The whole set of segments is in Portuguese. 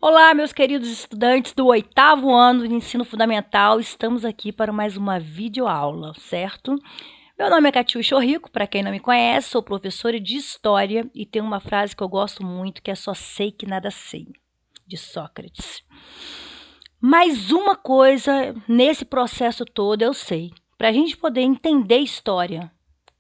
Olá, meus queridos estudantes do 8º ano de ensino fundamental, estamos aqui para mais uma videoaula, certo? Meu nome é Catiúcia Rico, para quem não me conhece, sou professora de História e tem uma frase que eu gosto muito, que é só sei que nada sei, de Sócrates. Mas uma coisa nesse processo todo eu sei, para a gente poder entender história,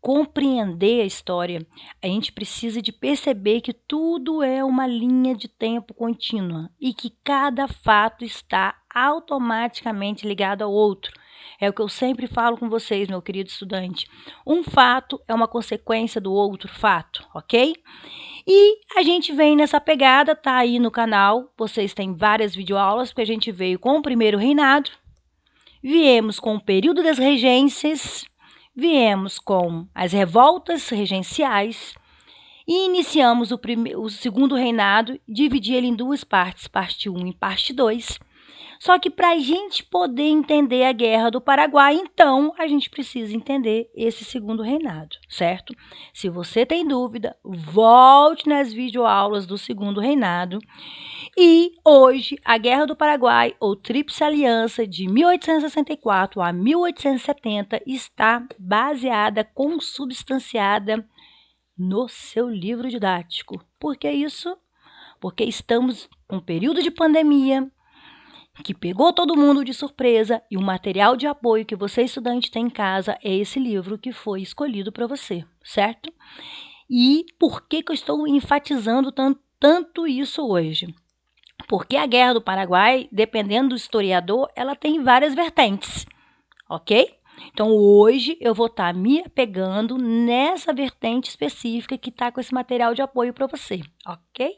compreender a história, a gente precisa de perceber que tudo é uma linha de tempo contínua e que cada fato está automaticamente ligado ao outro. É o que eu sempre falo com vocês, meu querido estudante. Um fato é uma consequência do outro fato, ok? E a gente vem nessa pegada, tá aí no canal, vocês têm várias videoaulas, porque a gente veio com o primeiro reinado, viemos com o período das regências, viemos com as revoltas regenciais e iniciamos o segundo reinado, dividi ele em duas partes, parte 1 e parte 2. Só que para a gente poder entender a Guerra do Paraguai, então, a gente precisa entender esse segundo reinado, certo? Se você tem dúvida, volte nas videoaulas do segundo reinado. E hoje, a Guerra do Paraguai, ou Tríplice Aliança, de 1864 a 1870, está baseada, consubstanciada no seu livro didático. Por que isso? Porque estamos em um período de pandemia que pegou todo mundo de surpresa e o material de apoio que você, estudante, tem em casa é esse livro que foi escolhido para você, certo? E por que eu estou enfatizando tanto isso hoje? Porque a Guerra do Paraguai, dependendo do historiador, ela tem várias vertentes, ok? Então, hoje eu vou estar me apegando nessa vertente específica que está com esse material de apoio para você, ok?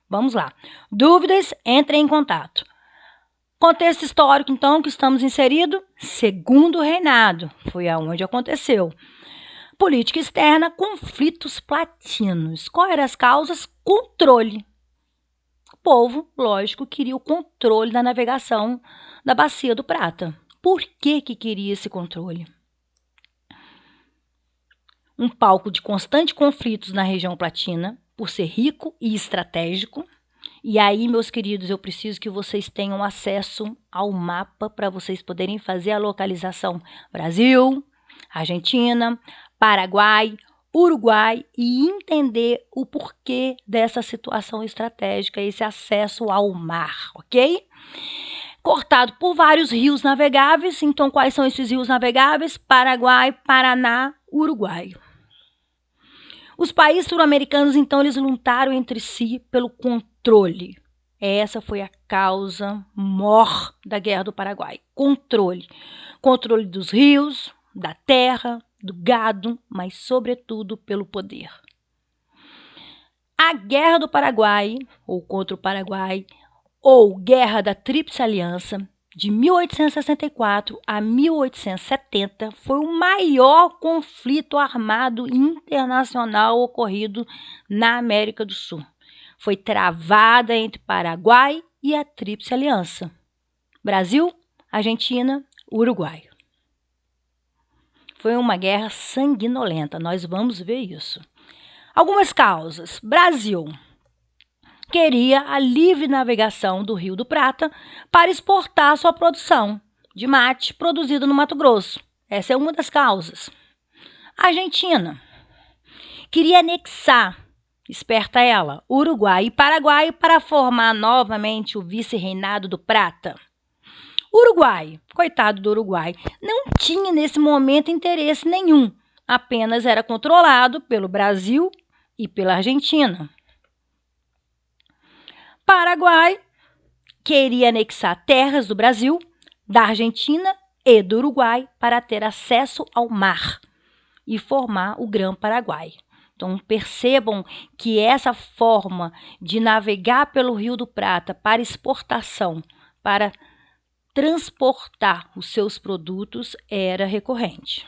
Vamos lá. Dúvidas? Entre em contato. Contexto histórico, então, que estamos inseridos? Segundo reinado, foi aonde aconteceu. Política externa, conflitos platinos. Quais eram as causas? Controle. O povo, lógico, queria o controle da navegação da Bacia do Prata. Por que queria esse controle? Um palco de constantes conflitos na região platina, por ser rico e estratégico. E aí, meus queridos, eu preciso que vocês tenham acesso ao mapa para vocês poderem fazer a localização Brasil, Argentina, Paraguai, Uruguai e entender o porquê dessa situação estratégica, esse acesso ao mar, ok? Cortado por vários rios navegáveis. Então, quais são esses rios navegáveis? Paraguai, Paraná, Uruguai. Os países sul-americanos, então, eles lutaram entre si pelo controle. Essa foi a causa maior da Guerra do Paraguai. Controle. Controle dos rios, da terra, do gado, mas, sobretudo, pelo poder. A Guerra do Paraguai, ou contra o Paraguai, ou Guerra da Tríplice Aliança, de 1864 a 1870, foi o maior conflito armado internacional ocorrido na América do Sul. Foi travada entre Paraguai e a Tríplice Aliança. Brasil, Argentina, Uruguai. Foi uma guerra sanguinolenta, nós vamos ver isso. Algumas causas. Brasil queria a livre navegação do Rio do Prata para exportar sua produção de mate produzida no Mato Grosso. Essa é uma das causas. A Argentina queria anexar, esperta ela, Uruguai e Paraguai para formar novamente o vice-reinado do Prata. Uruguai, coitado do Uruguai, não tinha nesse momento interesse nenhum, apenas era controlado pelo Brasil e pela Argentina. Paraguai queria anexar terras do Brasil, da Argentina e do Uruguai para ter acesso ao mar e formar o Grã-Paraguai. Então, percebam que essa forma de navegar pelo Rio do Prata para exportação, para transportar os seus produtos, era recorrente.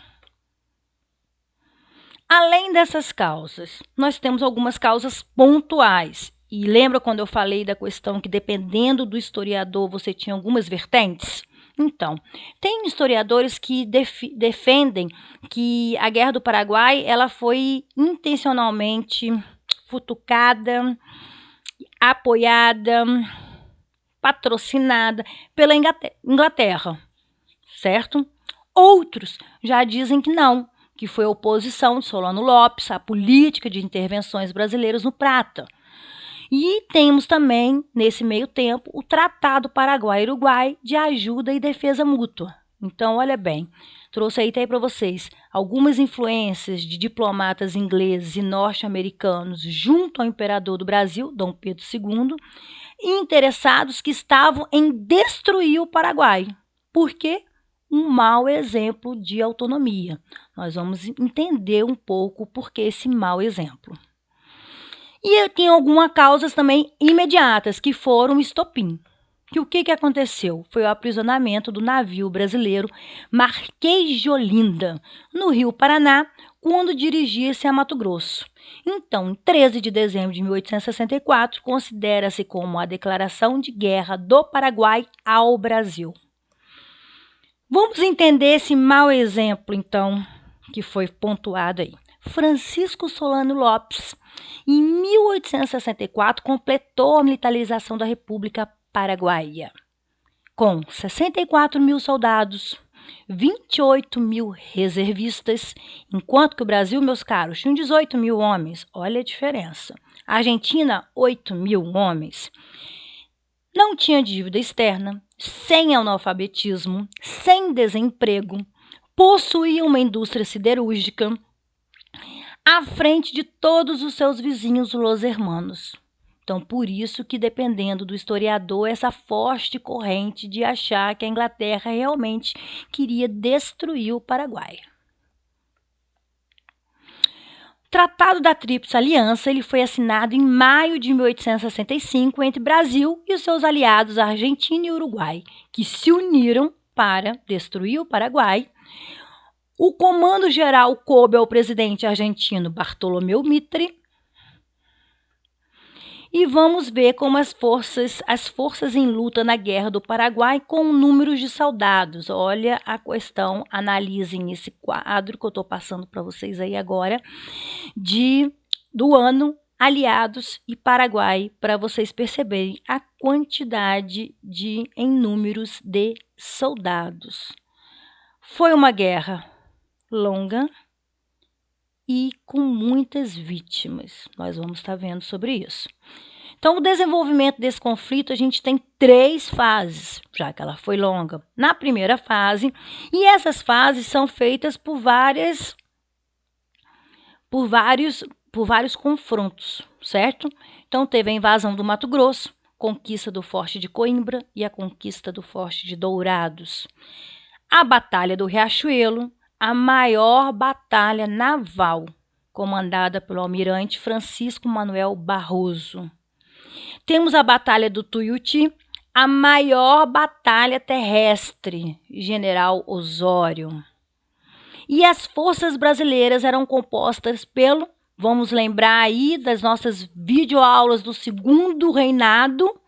Além dessas causas, nós temos algumas causas pontuais. E lembra quando eu falei da questão que, dependendo do historiador, você tinha algumas vertentes? Então, tem historiadores que defendem que a Guerra do Paraguai ela foi intencionalmente futucada, apoiada patrocinada pela Inglaterra, certo? Outros já dizem que não, que foi a oposição de Solano Lopes à política de intervenções brasileiras no Prata. E temos também, nesse meio tempo, o Tratado Paraguai-Uruguai de Ajuda e Defesa Mútua. Então, olha bem, trouxe aí para vocês algumas influências de diplomatas ingleses e norte-americanos junto ao imperador do Brasil, Dom Pedro II, interessados que estavam em destruir o Paraguai. Por quê? Um mau exemplo de autonomia. Nós vamos entender um pouco por que esse mau exemplo. E tem algumas causas também imediatas, que foram o estopim. Que o que aconteceu? Foi o aprisionamento do navio brasileiro Marquês de Olinda, no Rio Paraná, quando dirigia-se a Mato Grosso. Então, em 13 de dezembro de 1864, considera-se como a declaração de guerra do Paraguai ao Brasil. Vamos entender esse mau exemplo, então, que foi pontuado aí. Francisco Solano Lopes, em 1864, completou a militarização da República Paraguaia, com 64 mil soldados, 28 mil reservistas, enquanto que o Brasil, meus caros, tinha 18 mil homens. Olha a diferença. A Argentina, 8 mil homens. Não tinha dívida externa, sem analfabetismo, sem desemprego, possuía uma indústria siderúrgica, à frente de todos os seus vizinhos los hermanos. Então, por isso que, dependendo do historiador, essa forte corrente de achar que a Inglaterra realmente queria destruir o Paraguai. O Tratado da Tríplice Aliança ele foi assinado em maio de 1865 entre Brasil e os seus aliados Argentina e Uruguai, que se uniram para destruir o Paraguai. O comando geral coube ao presidente argentino Bartolomeu Mitre. E vamos ver como as forças em luta na Guerra do Paraguai com números de soldados. Olha a questão, analisem esse quadro que eu estou passando para vocês aí agora, do ano Aliados e Paraguai, para vocês perceberem a quantidade em números de soldados. Foi uma guerra longa e com muitas vítimas. Nós vamos estar vendo sobre isso. Então, o desenvolvimento desse conflito, a gente tem 3 fases, já que ela foi longa. Na primeira fase, e essas fases são feitas por vários confrontos, certo? Então, teve a invasão do Mato Grosso, conquista do Forte de Coimbra e a conquista do Forte de Dourados. A Batalha do Riachuelo, a maior batalha naval, comandada pelo almirante Francisco Manuel Barroso. Temos a Batalha do Tuiuti, a maior batalha terrestre, General Osório. E as forças brasileiras eram compostas vamos lembrar aí das nossas videoaulas do segundo reinado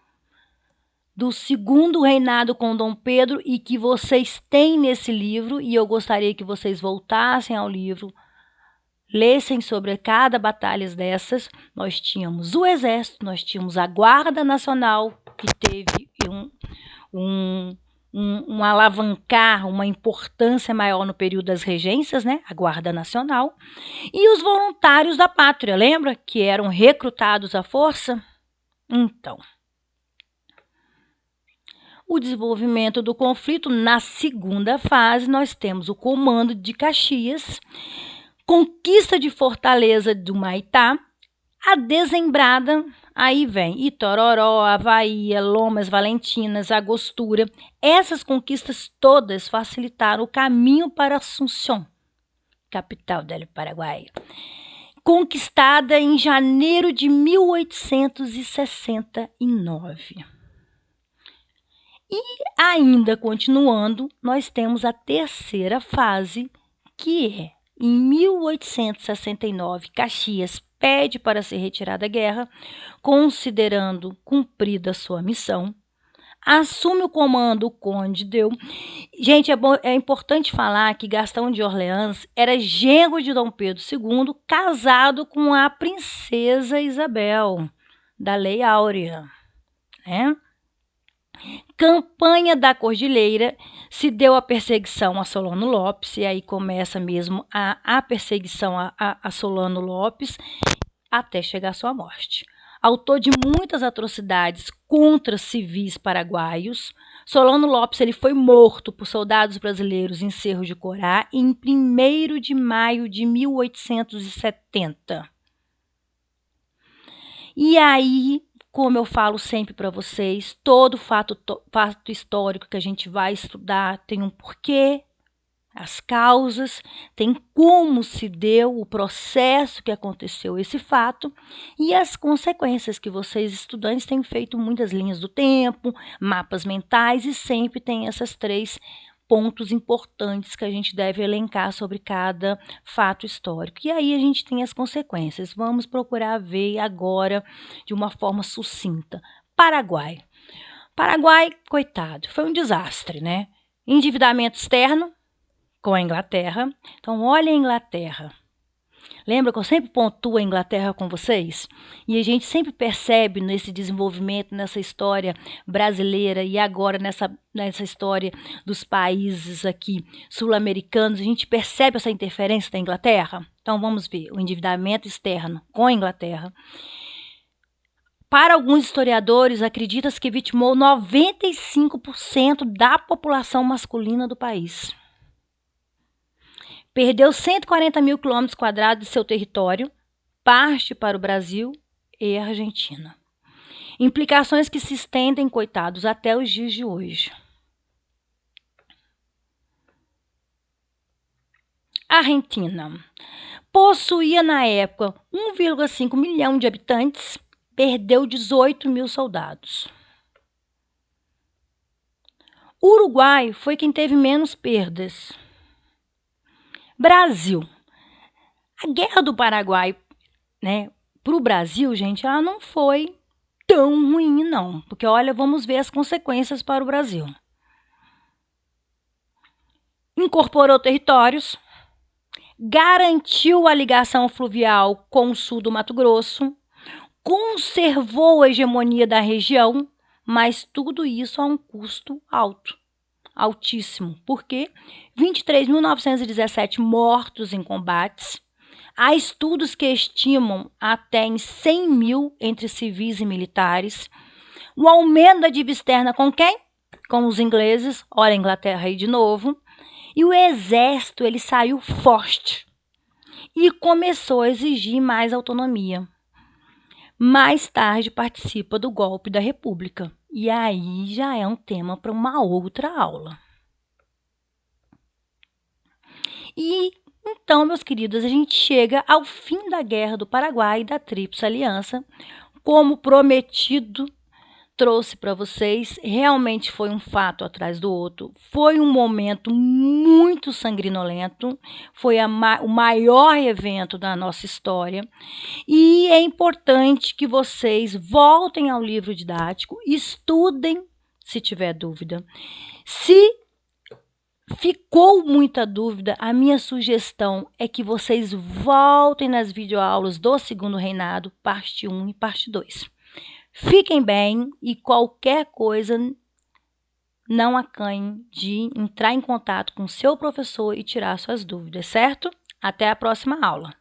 com Dom Pedro, e que vocês têm nesse livro, e eu gostaria que vocês voltassem ao livro, lessem sobre cada batalha dessas. Nós tínhamos o Exército, nós tínhamos a Guarda Nacional, que teve um alavancar, uma importância maior no período das regências, né? A Guarda Nacional. E os voluntários da pátria, lembra? Que eram recrutados à força? Então, o desenvolvimento do conflito, na segunda fase, nós temos o comando de Caxias, conquista de Fortaleza do Maitá, a Dezembrada, aí vem Itororó, Avaí, Lomas Valentinas, Agostura. Essas conquistas todas facilitaram o caminho para Assunção, capital do Paraguai, conquistada em janeiro de 1869. E ainda continuando, nós temos a terceira fase, que é em 1869, Caxias pede para ser retirada da guerra, considerando cumprida sua missão. Assume o comando o Conde Deu. Gente, é importante falar que Gastão de Orleans era genro de Dom Pedro II, casado com a princesa Isabel, da Lei Áurea, né? Campanha da Cordilheira, se deu a perseguição a Solano Lopes, e aí começa mesmo a perseguição a Solano Lopes, até chegar à sua morte. Autor de muitas atrocidades contra civis paraguaios, Solano Lopes ele foi morto por soldados brasileiros em Cerro de Corá em 1º de maio de 1870. E aí, como eu falo sempre para vocês, todo fato histórico que a gente vai estudar tem um porquê, as causas, tem como se deu o processo que aconteceu esse fato e as consequências que vocês, estudantes, têm feito muitas linhas do tempo, mapas mentais e sempre tem esses 3 pontos importantes que a gente deve elencar sobre cada fato histórico. E aí a gente tem as consequências. Vamos procurar ver agora de uma forma sucinta. Paraguai. Paraguai, coitado, foi um desastre, né? Endividamento externo com a Inglaterra. Então, olha a Inglaterra. Lembra que eu sempre pontuo a Inglaterra com vocês? E a gente sempre percebe nesse desenvolvimento, nessa história brasileira e agora nessa história dos países aqui sul-americanos, a gente percebe essa interferência da Inglaterra? Então, vamos ver o endividamento externo com a Inglaterra. Para alguns historiadores, acredita-se que vitimou 95% da população masculina do país. Perdeu 140 mil quilômetros quadrados de seu território, parte para o Brasil e a Argentina. Implicações que se estendem, coitados, até os dias de hoje. Argentina possuía na época 1,5 milhão de habitantes, perdeu 18 mil soldados. Uruguai foi quem teve menos perdas. Brasil. A Guerra do Paraguai, né, para o Brasil, gente, ela não foi tão ruim, não. Porque, olha, vamos ver as consequências para o Brasil. Incorporou territórios, garantiu a ligação fluvial com o sul do Mato Grosso, conservou a hegemonia da região, mas tudo isso a um custo alto. Altíssimo, porque 23.917 mortos em combates. Há estudos que estimam até em 100 mil entre civis e militares. O aumento da dívida externa com quem? Com os ingleses, olha a Inglaterra aí de novo. E o exército ele saiu forte e começou a exigir mais autonomia. Mais tarde participa do golpe da República. E aí já é um tema para uma outra aula. E então, meus queridos, a gente chega ao fim da Guerra do Paraguai e da Tríplice Aliança. Como prometido, trouxe para vocês, realmente foi um fato atrás do outro. Foi um momento muito sanguinolento, foi o maior evento da nossa história. E é importante que vocês voltem ao livro didático, estudem se tiver dúvida. Se ficou muita dúvida, a minha sugestão é que vocês voltem nas videoaulas do Segundo Reinado, parte 1 e parte 2. Fiquem bem e qualquer coisa, não acanhem de entrar em contato com o seu professor e tirar suas dúvidas, certo? Até a próxima aula.